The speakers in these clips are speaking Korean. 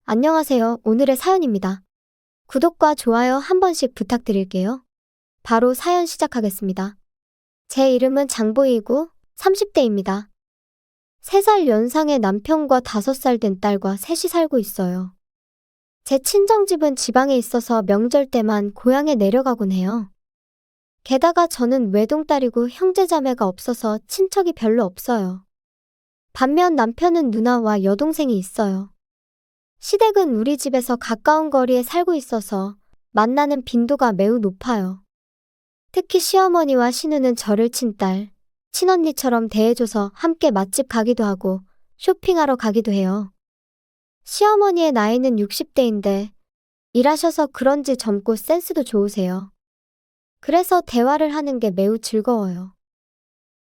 안녕하세요. 오늘의 사연입니다. 구독과 좋아요 한 번씩 부탁드릴게요. 바로 사연 시작하겠습니다. 제 이름은 장보이고 30대입니다. 3살 연상의 남편과 5살 된 딸과 셋이 살고 있어요. 제 친정집은 지방에 있어서 명절 때만 고향에 내려가곤 해요. 게다가 저는 외동딸이고 형제자매가 없어서 친척이 별로 없어요. 반면 남편은 누나와 여동생이 있어요. 시댁은 우리 집에서 가까운 거리에 살고 있어서 만나는 빈도가 매우 높아요. 특히 시어머니와 시누는 저를 친딸, 친언니처럼 대해줘서 함께 맛집 가기도 하고 쇼핑하러 가기도 해요. 시어머니의 나이는 60대인데 일하셔서 그런지 젊고 센스도 좋으세요. 그래서 대화를 하는 게 매우 즐거워요.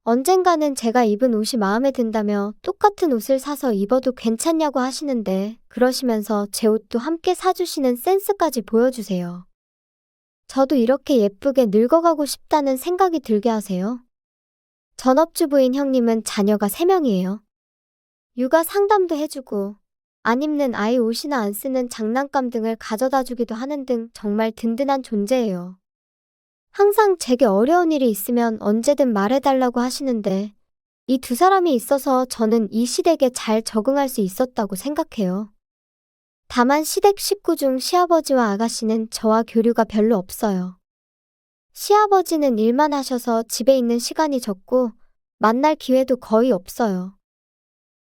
언젠가는 제가 입은 옷이 마음에 든다며 똑같은 옷을 사서 입어도 괜찮냐고 하시는데 그러시면서 제 옷도 함께 사주시는 센스까지 보여주세요. 저도 이렇게 예쁘게 늙어가고 싶다는 생각이 들게 하세요. 전업주부인 형님은 자녀가 3명이에요. 육아 상담도 해주고 안 입는 아이 옷이나 안 쓰는 장난감 등을 가져다 주기도 하는 등 정말 든든한 존재예요. 항상 제게 어려운 일이 있으면 언제든 말해달라고 하시는데 이 두 사람이 있어서 저는 이 시댁에 잘 적응할 수 있었다고 생각해요. 다만 시댁 식구 중 시아버지와 아가씨는 저와 교류가 별로 없어요. 시아버지는 일만 하셔서 집에 있는 시간이 적고 만날 기회도 거의 없어요.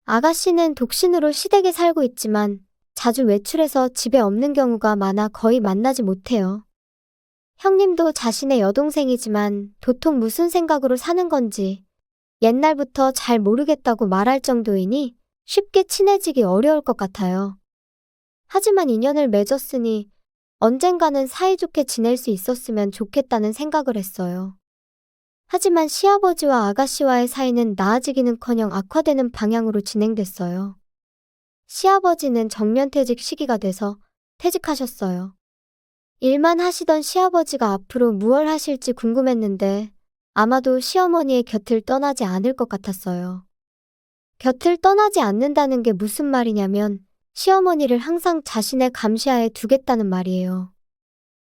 아가씨는 독신으로 시댁에 살고 있지만 자주 외출해서 집에 없는 경우가 많아 거의 만나지 못해요. 형님도 자신의 여동생이지만 도통 무슨 생각으로 사는 건지 옛날부터 잘 모르겠다고 말할 정도이니 쉽게 친해지기 어려울 것 같아요. 하지만 인연을 맺었으니 언젠가는 사이좋게 지낼 수 있었으면 좋겠다는 생각을 했어요. 하지만 시아버지와 아가씨와의 사이는 나아지기는커녕 악화되는 방향으로 진행됐어요. 시아버지는 정년퇴직 시기가 돼서 퇴직하셨어요. 일만 하시던 시아버지가 앞으로 무얼 하실지 궁금했는데 아마도 시어머니의 곁을 떠나지 않을 것 같았어요. 곁을 떠나지 않는다는 게 무슨 말이냐면 시어머니를 항상 자신의 감시하에 두겠다는 말이에요.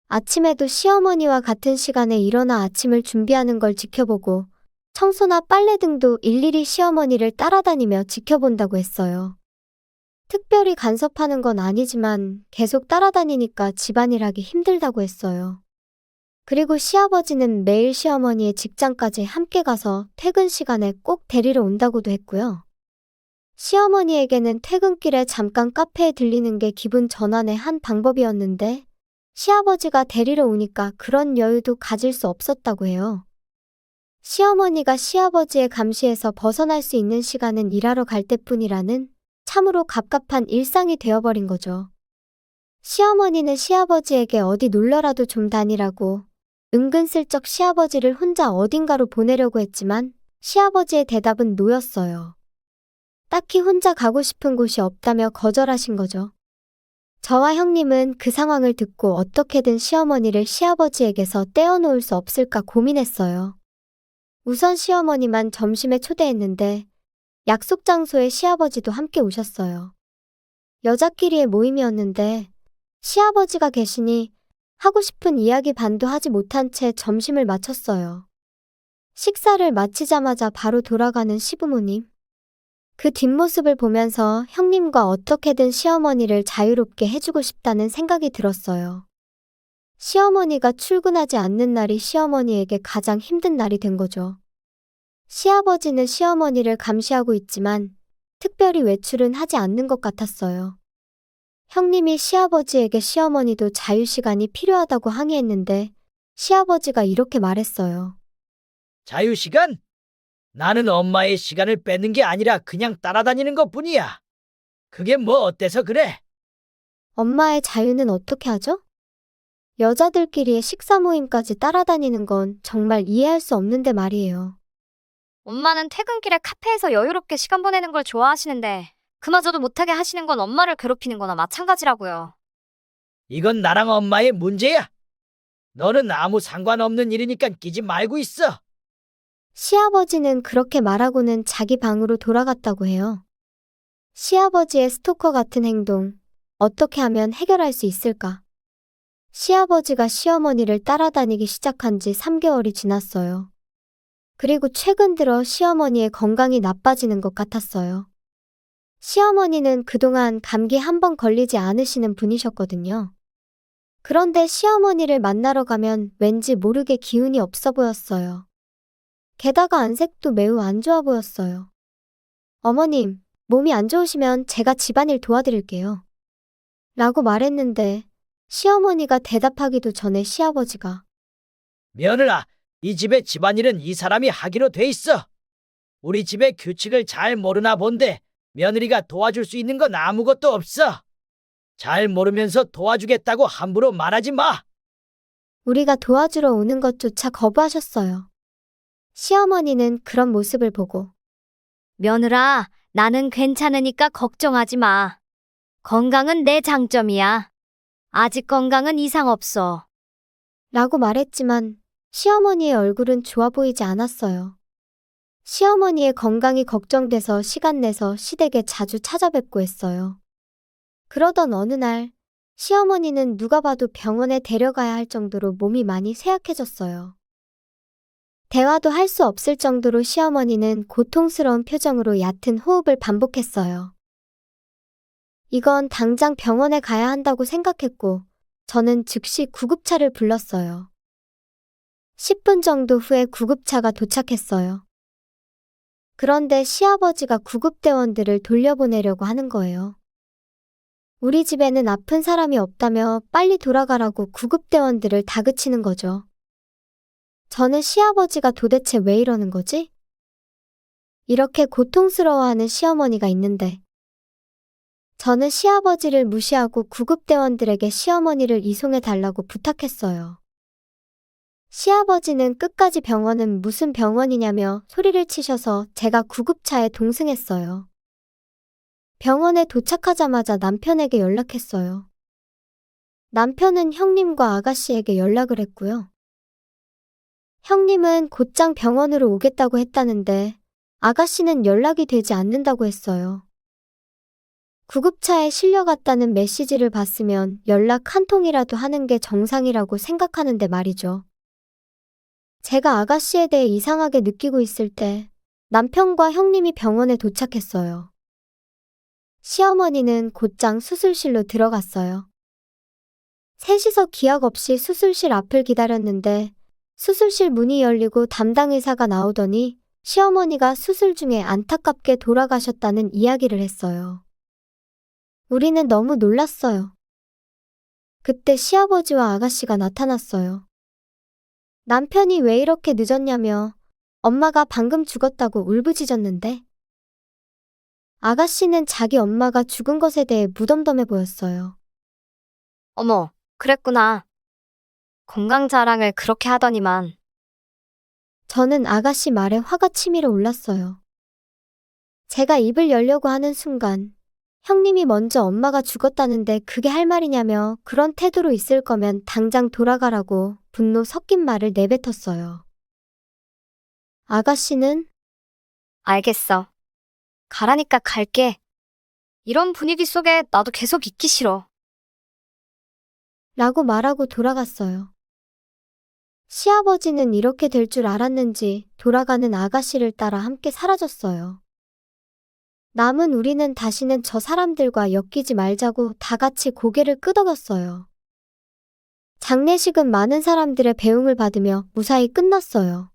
아침에도 시어머니와 같은 시간에 일어나 아침을 준비하는 걸 지켜보고 청소나 빨래 등도 일일이 시어머니를 따라다니며 지켜본다고 했어요. 특별히 간섭하는 건 아니지만 계속 따라다니니까 집안일 하기 힘들다고 했어요. 그리고 시아버지는 매일 시어머니의 직장까지 함께 가서 퇴근 시간에 꼭 데리러 온다고도 했고요. 시어머니에게는 퇴근길에 잠깐 카페에 들리는 게 기분 전환의 한 방법이었는데 시아버지가 데리러 오니까 그런 여유도 가질 수 없었다고 해요. 시어머니가 시아버지의 감시에서 벗어날 수 있는 시간은 일하러 갈 때뿐이라는 참으로 갑갑한 일상이 되어버린 거죠. 시어머니는 시아버지에게 어디 놀러라도 좀 다니라고 은근슬쩍 시아버지를 혼자 어딘가로 보내려고 했지만 시아버지의 대답은 노였어요. 딱히 혼자 가고 싶은 곳이 없다며 거절하신 거죠. 저와 형님은 그 상황을 듣고 어떻게든 시어머니를 시아버지에게서 떼어놓을 수 없을까 고민했어요. 우선 시어머니만 점심에 초대했는데 약속 장소에 시아버지도 함께 오셨어요. 여자끼리의 모임이었는데 시아버지가 계시니 하고 싶은 이야기 반도 하지 못한 채 점심을 마쳤어요. 식사를 마치자마자 바로 돌아가는 시부모님. 그 뒷모습을 보면서 형님과 어떻게든 시어머니를 자유롭게 해주고 싶다는 생각이 들었어요. 시어머니가 출근하지 않는 날이 시어머니에게 가장 힘든 날이 된 거죠. 시아버지는 시어머니를 감시하고 있지만 특별히 외출은 하지 않는 것 같았어요. 형님이 시아버지에게 시어머니도 자유시간이 필요하다고 항의했는데 시아버지가 이렇게 말했어요. 자유시간? 나는 엄마의 시간을 뺏는 게 아니라 그냥 따라다니는 것뿐이야. 그게 뭐 어때서 그래? 엄마의 자유는 어떻게 하죠? 여자들끼리의 식사 모임까지 따라다니는 건 정말 이해할 수 없는데 말이에요. 엄마는 퇴근길에 카페에서 여유롭게 시간 보내는 걸 좋아하시는데 그마저도 못하게 하시는 건 엄마를 괴롭히는 거나 마찬가지라고요. 이건 나랑 엄마의 문제야. 너는 아무 상관없는 일이니까 끼지 말고 있어. 시아버지는 그렇게 말하고는 자기 방으로 돌아갔다고 해요. 시아버지의 스토커 같은 행동, 어떻게 하면 해결할 수 있을까? 시아버지가 시어머니를 따라다니기 시작한 지 3개월이 지났어요. 그리고 최근 들어 시어머니의 건강이 나빠지는 것 같았어요. 시어머니는 그동안 감기 한 번 걸리지 않으시는 분이셨거든요. 그런데 시어머니를 만나러 가면 왠지 모르게 기운이 없어 보였어요. 게다가 안색도 매우 안 좋아 보였어요. 어머님, 몸이 안 좋으시면 제가 집안일 도와드릴게요. 라고 말했는데 시어머니가 대답하기도 전에 시아버지가 며느라, 이 집의 집안일은 이 사람이 하기로 돼 있어. 우리 집의 규칙을 잘 모르나 본데 며느리가 도와줄 수 있는 건 아무것도 없어. 잘 모르면서 도와주겠다고 함부로 말하지 마. 우리가 도와주러 오는 것조차 거부하셨어요. 시어머니는 그런 모습을 보고 며느라, 나는 괜찮으니까 걱정하지 마. 건강은 내 장점이야. 아직 건강은 이상 없어. 라고 말했지만 시어머니의 얼굴은 좋아 보이지 않았어요. 시어머니의 건강이 걱정돼서 시간 내서 시댁에 자주 찾아뵙고 했어요. 그러던 어느 날 시어머니는 누가 봐도 병원에 데려가야 할 정도로 몸이 많이 쇠약해졌어요. 대화도 할 수 없을 정도로 시어머니는 고통스러운 표정으로 얕은 호흡을 반복했어요. 이건 당장 병원에 가야 한다고 생각했고 저는 즉시 구급차를 불렀어요. 10분 정도 후에 구급차가 도착했어요. 그런데 시아버지가 구급대원들을 돌려보내려고 하는 거예요. 우리 집에는 아픈 사람이 없다며 빨리 돌아가라고 구급대원들을 다그치는 거죠. 저는 시아버지가 도대체 왜 이러는 거지? 이렇게 고통스러워하는 시어머니가 있는데 저는 시아버지를 무시하고 구급대원들에게 시어머니를 이송해 달라고 부탁했어요. 시아버지는 끝까지 병원은 무슨 병원이냐며 소리를 치셔서 제가 구급차에 동승했어요. 병원에 도착하자마자 남편에게 연락했어요. 남편은 형님과 아가씨에게 연락을 했고요. 형님은 곧장 병원으로 오겠다고 했다는데 아가씨는 연락이 되지 않는다고 했어요. 구급차에 실려갔다는 메시지를 봤으면 연락 한 통이라도 하는 게 정상이라고 생각하는데 말이죠. 제가 아가씨에 대해 이상하게 느끼고 있을 때 남편과 형님이 병원에 도착했어요. 시어머니는 곧장 수술실로 들어갔어요. 셋이서 기약 없이 수술실 앞을 기다렸는데 수술실 문이 열리고 담당 의사가 나오더니 시어머니가 수술 중에 안타깝게 돌아가셨다는 이야기를 했어요. 우리는 너무 놀랐어요. 그때 시아버지와 아가씨가 나타났어요. 남편이 왜 이렇게 늦었냐며 엄마가 방금 죽었다고 울부짖었는데 아가씨는 자기 엄마가 죽은 것에 대해 무덤덤해 보였어요. 어머, 그랬구나. 건강 자랑을 그렇게 하더니만. 저는 아가씨 말에 화가 치밀어 올랐어요. 제가 입을 열려고 하는 순간 형님이 먼저 엄마가 죽었다는데 그게 할 말이냐며 그런 태도로 있을 거면 당장 돌아가라고 분노 섞인 말을 내뱉었어요. 아가씨는 알겠어. 가라니까 갈게. 이런 분위기 속에 나도 계속 있기 싫어. 라고 말하고 돌아갔어요. 시아버지는 이렇게 될 줄 알았는지 돌아가는 아가씨를 따라 함께 사라졌어요. 남은 우리는 다시는 저 사람들과 엮이지 말자고 다 같이 고개를 끄덕였어요. 장례식은 많은 사람들의 배웅을 받으며 무사히 끝났어요.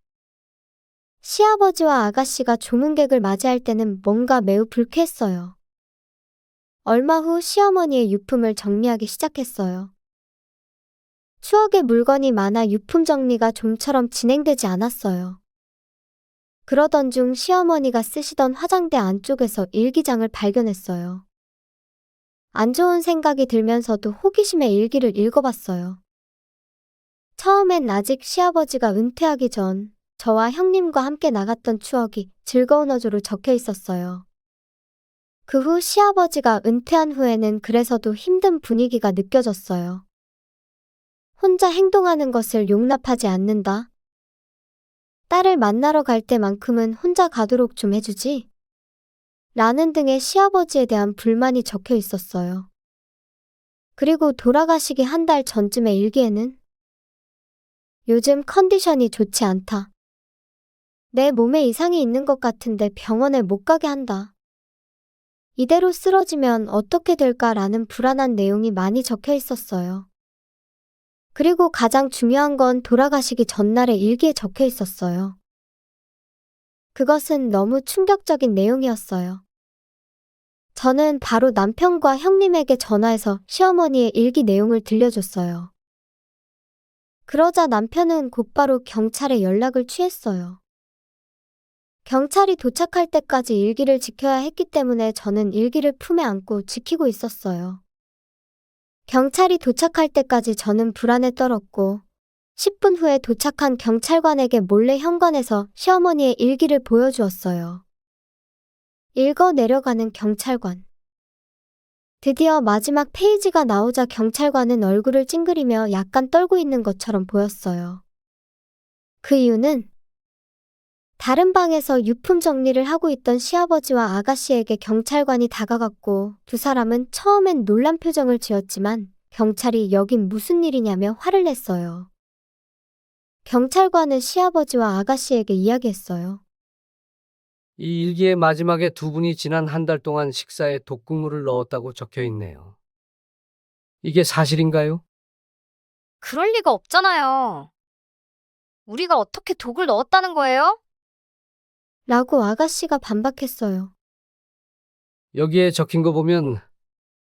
시아버지와 아가씨가 조문객을 맞이할 때는 뭔가 매우 불쾌했어요. 얼마 후 시어머니의 유품을 정리하기 시작했어요. 추억의 물건이 많아 유품 정리가 좀처럼 진행되지 않았어요. 그러던 중 시어머니가 쓰시던 화장대 안쪽에서 일기장을 발견했어요. 안 좋은 생각이 들면서도 호기심에 일기를 읽어봤어요. 처음엔 아직 시아버지가 은퇴하기 전 저와 형님과 함께 나갔던 추억이 즐거운 어조로 적혀 있었어요. 그 후 시아버지가 은퇴한 후에는 그래서도 힘든 분위기가 느껴졌어요. 혼자 행동하는 것을 용납하지 않는다. 딸을 만나러 갈 때만큼은 혼자 가도록 좀 해주지. 라는 등의 시아버지에 대한 불만이 적혀 있었어요. 그리고 돌아가시기 한 달 전쯤의 일기에는 요즘 컨디션이 좋지 않다. 내 몸에 이상이 있는 것 같은데 병원에 못 가게 한다. 이대로 쓰러지면 어떻게 될까라는 불안한 내용이 많이 적혀 있었어요. 그리고 가장 중요한 건 돌아가시기 전날의 일기에 적혀 있었어요. 그것은 너무 충격적인 내용이었어요. 저는 바로 남편과 형님에게 전화해서 시어머니의 일기 내용을 들려줬어요. 그러자 남편은 곧바로 경찰에 연락을 취했어요. 경찰이 도착할 때까지 일기를 지켜야 했기 때문에 저는 일기를 품에 안고 지키고 있었어요. 경찰이 도착할 때까지 저는 불안에 떨었고 10분 후에 도착한 경찰관에게 몰래 현관에서 시어머니의 일기를 보여주었어요. 읽어 내려가는 경찰관. 드디어 마지막 페이지가 나오자 경찰관은 얼굴을 찡그리며 약간 떨고 있는 것처럼 보였어요. 그 이유는 다른 방에서 유품 정리를 하고 있던 시아버지와 아가씨에게 경찰관이 다가갔고 두 사람은 처음엔 놀란 표정을 지었지만 경찰이 여긴 무슨 일이냐며 화를 냈어요. 경찰관은 시아버지와 아가씨에게 이야기했어요. 이 일기의 마지막에 두 분이 지난 한 달 동안 식사에 독극물을 넣었다고 적혀 있네요. 이게 사실인가요? 그럴 리가 없잖아요. 우리가 어떻게 독을 넣었다는 거예요? 라고 아가씨가 반박했어요. 여기에 적힌 거 보면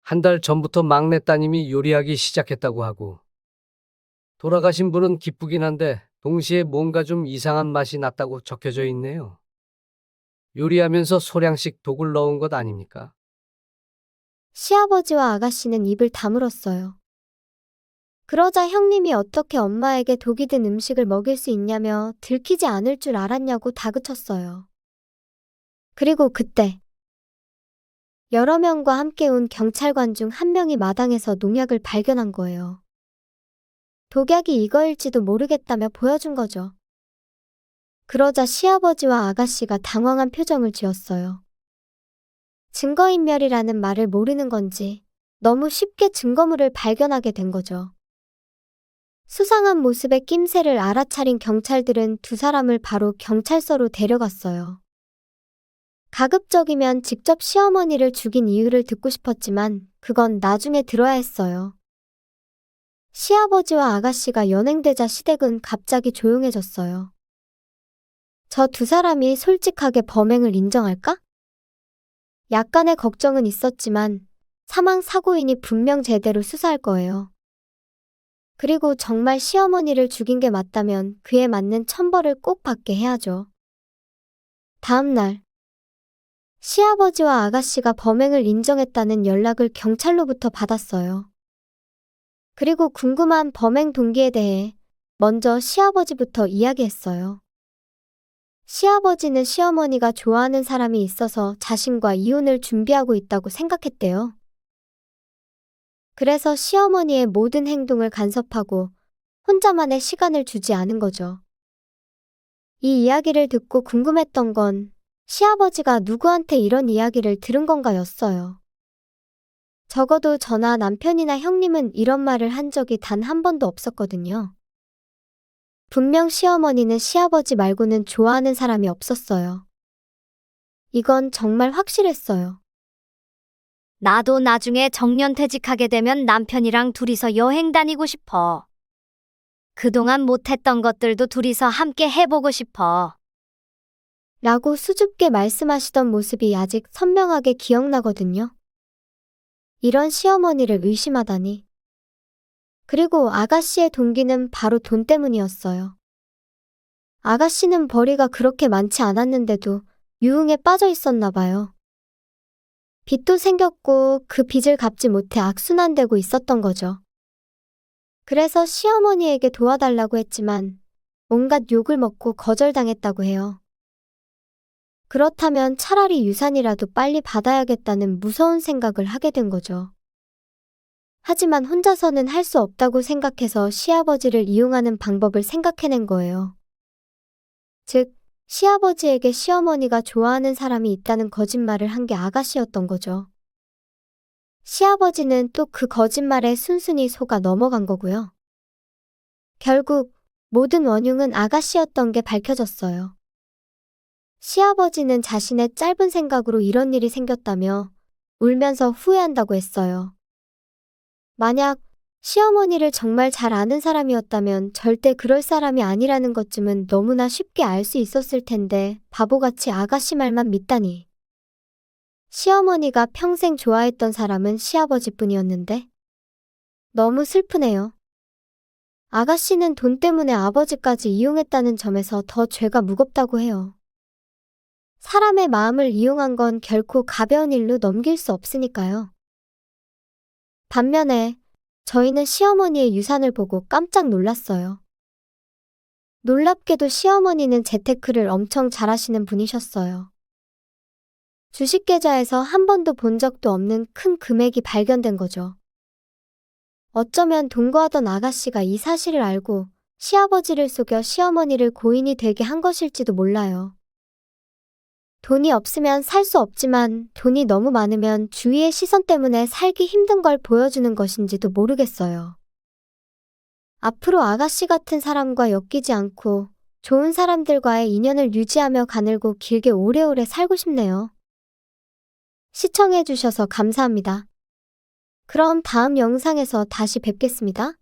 한 달 전부터 막내 따님이 요리하기 시작했다고 하고 돌아가신 분은 기쁘긴 한데 동시에 뭔가 좀 이상한 맛이 났다고 적혀져 있네요. 요리하면서 소량씩 독을 넣은 것 아닙니까? 시아버지와 아가씨는 입을 다물었어요. 그러자 형님이 어떻게 엄마에게 독이 든 음식을 먹일 수 있냐며 들키지 않을 줄 알았냐고 다그쳤어요. 그리고 그때 여러 명과 함께 온 경찰관 중 한 명이 마당에서 농약을 발견한 거예요. 독약이 이거일지도 모르겠다며 보여준 거죠. 그러자 시아버지와 아가씨가 당황한 표정을 지었어요. 증거인멸이라는 말을 모르는 건지 너무 쉽게 증거물을 발견하게 된 거죠. 수상한 모습의 낌새를 알아차린 경찰들은 두 사람을 바로 경찰서로 데려갔어요. 가급적이면 직접 시어머니를 죽인 이유를 듣고 싶었지만 그건 나중에 들어야 했어요. 시아버지와 아가씨가 연행되자 시댁은 갑자기 조용해졌어요. 저 두 사람이 솔직하게 범행을 인정할까? 약간의 걱정은 있었지만 사망 사고인이 분명 제대로 수사할 거예요. 그리고 정말 시어머니를 죽인 게 맞다면 그에 맞는 천벌을 꼭 받게 해야죠. 다음 날 시아버지와 아가씨가 범행을 인정했다는 연락을 경찰로부터 받았어요. 그리고 궁금한 범행 동기에 대해 먼저 시아버지부터 이야기했어요. 시아버지는 시어머니가 좋아하는 사람이 있어서 자신과 이혼을 준비하고 있다고 생각했대요. 그래서 시어머니의 모든 행동을 간섭하고 혼자만의 시간을 주지 않은 거죠. 이 이야기를 듣고 궁금했던 건 시아버지가 누구한테 이런 이야기를 들은 건가였어요. 적어도 저나 남편이나 형님은 이런 말을 한 적이 단 한 번도 없었거든요. 분명 시어머니는 시아버지 말고는 좋아하는 사람이 없었어요. 이건 정말 확실했어요. 나도 나중에 정년퇴직하게 되면 남편이랑 둘이서 여행 다니고 싶어. 그동안 못했던 것들도 둘이서 함께 해보고 싶어. 라고 수줍게 말씀하시던 모습이 아직 선명하게 기억나거든요. 이런 시어머니를 의심하다니. 그리고 아가씨의 동기는 바로 돈 때문이었어요. 아가씨는 벌이가 그렇게 많지 않았는데도 유흥에 빠져 있었나 봐요. 빚도 생겼고 그 빚을 갚지 못해 악순환되고 있었던 거죠. 그래서 시어머니에게 도와달라고 했지만 온갖 욕을 먹고 거절당했다고 해요. 그렇다면 차라리 유산이라도 빨리 받아야겠다는 무서운 생각을 하게 된 거죠. 하지만 혼자서는 할 수 없다고 생각해서 시아버지를 이용하는 방법을 생각해낸 거예요. 즉, 시아버지에게 시어머니가 좋아하는 사람이 있다는 거짓말을 한 게 아가씨였던 거죠. 시아버지는 또 그 거짓말에 순순히 속아 넘어간 거고요. 결국 모든 원흉은 아가씨였던 게 밝혀졌어요. 시아버지는 자신의 짧은 생각으로 이런 일이 생겼다며 울면서 후회한다고 했어요. 만약 시어머니를 정말 잘 아는 사람이었다면 절대 그럴 사람이 아니라는 것쯤은 너무나 쉽게 알 수 있었을 텐데 바보같이 아가씨 말만 믿다니. 시어머니가 평생 좋아했던 사람은 시아버지뿐이었는데 너무 슬프네요. 아가씨는 돈 때문에 아버지까지 이용했다는 점에서 더 죄가 무겁다고 해요. 사람의 마음을 이용한 건 결코 가벼운 일로 넘길 수 없으니까요. 반면에 저희는 시어머니의 유산을 보고 깜짝 놀랐어요. 놀랍게도 시어머니는 재테크를 엄청 잘하시는 분이셨어요. 주식계좌에서 한 번도 본 적도 없는 큰 금액이 발견된 거죠. 어쩌면 동거하던 아가씨가 이 사실을 알고 시아버지를 속여 시어머니를 고인이 되게 한 것일지도 몰라요. 돈이 없으면 살 수 없지만 돈이 너무 많으면 주위의 시선 때문에 살기 힘든 걸 보여주는 것인지도 모르겠어요. 앞으로 아가씨 같은 사람과 엮이지 않고 좋은 사람들과의 인연을 유지하며 가늘고 길게 오래오래 살고 싶네요. 시청해주셔서 감사합니다. 그럼 다음 영상에서 다시 뵙겠습니다.